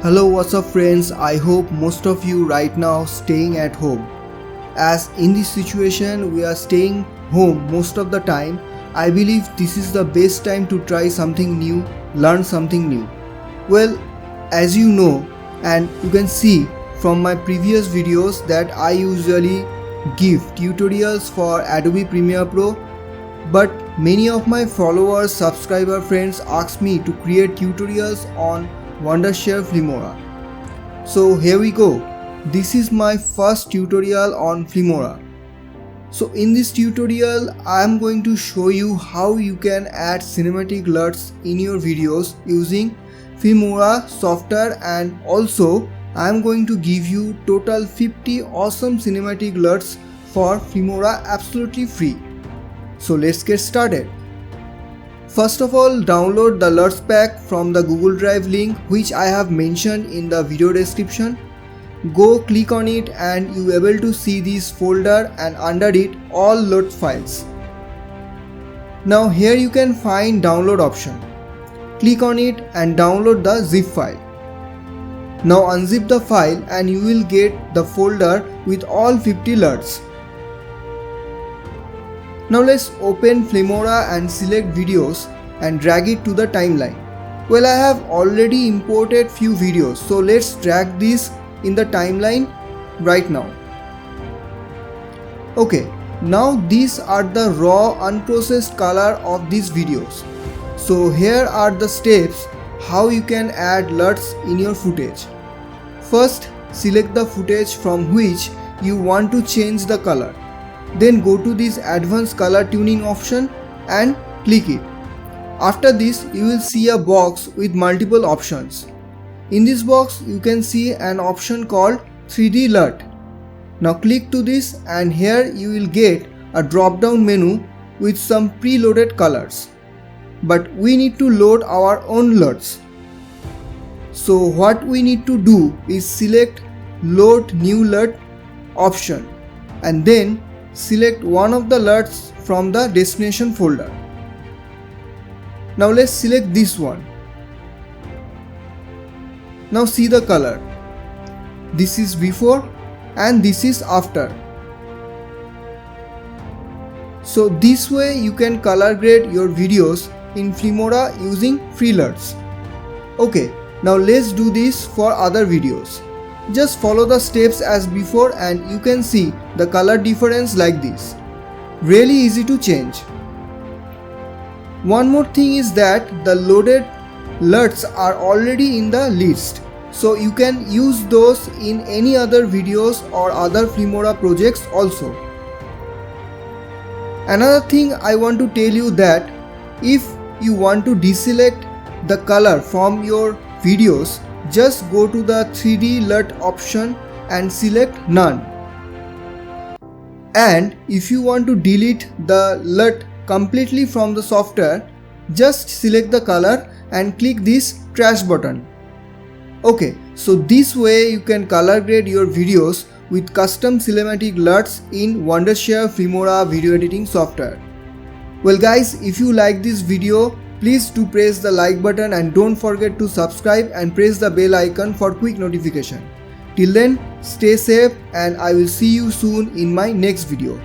Hello, what's up friends? I hope most of you right now staying at home. As in this situation we are staying home most of the time, I believe this is the best time to try something new, learn something new. Well, as you know and you can see from my previous videos that I usually give tutorials for Adobe Premiere Pro, but many of my followers, subscriber friends ask me to create tutorials on Wondershare Filmora. So here we go. This is my first tutorial on Filmora. So in this tutorial I am going to show you how you can add cinematic LUTs in your videos using Filmora software, and also I am going to give you total 50 awesome cinematic LUTs for Filmora absolutely free. So let's get started. First of all, download the LUTs pack from the Google Drive link which I have mentioned in the video description. Go click on it and you are able to see this folder, and under it all LUTs files. Now here you can find download option. Click on it and download the zip file. Now unzip the file and you will get the folder with all 50 LUTs. Now let's open Filmora and select videos and drag it to the timeline. Well, I have already imported few videos, so let's drag this in the timeline right now. Okay, now these are the raw unprocessed color of these videos. So here are the steps how you can add LUTs in your footage. First, select the footage from which you want to change the color. Then go to this advanced color tuning option and click it. After this you will see a box with multiple options. In this box you can see an option called 3D LUT. Now click to this and here you will get a drop down menu with some preloaded colors. But we need to load our own LUTs. So what we need to do is select load new LUT option and then select one of the LUTs from the destination folder. Now let's select this one. Now see the color. This is before and this is after. So this way you can color grade your videos in Filmora using free LUTs. Okay, now let's do this for other videos. Just follow the steps as before and you can see the color difference like this. Really easy to change. One more thing is that the loaded LUTs are already in the list, so you can use those in any other videos or other Filmora projects also. Another thing I want to tell you that if you want to deselect the color from your videos, just go to the 3D LUT option and select none. And if you want to delete the LUT completely from the software, just select the color and click this trash button. Okay, so this way you can color grade your videos with custom cinematic LUTs in Wondershare Filmora video editing software. Well guys, if you like this video, please do press the like button and don't forget to subscribe and press the bell icon for quick notification. Till then, stay safe and I will see you soon in my next video.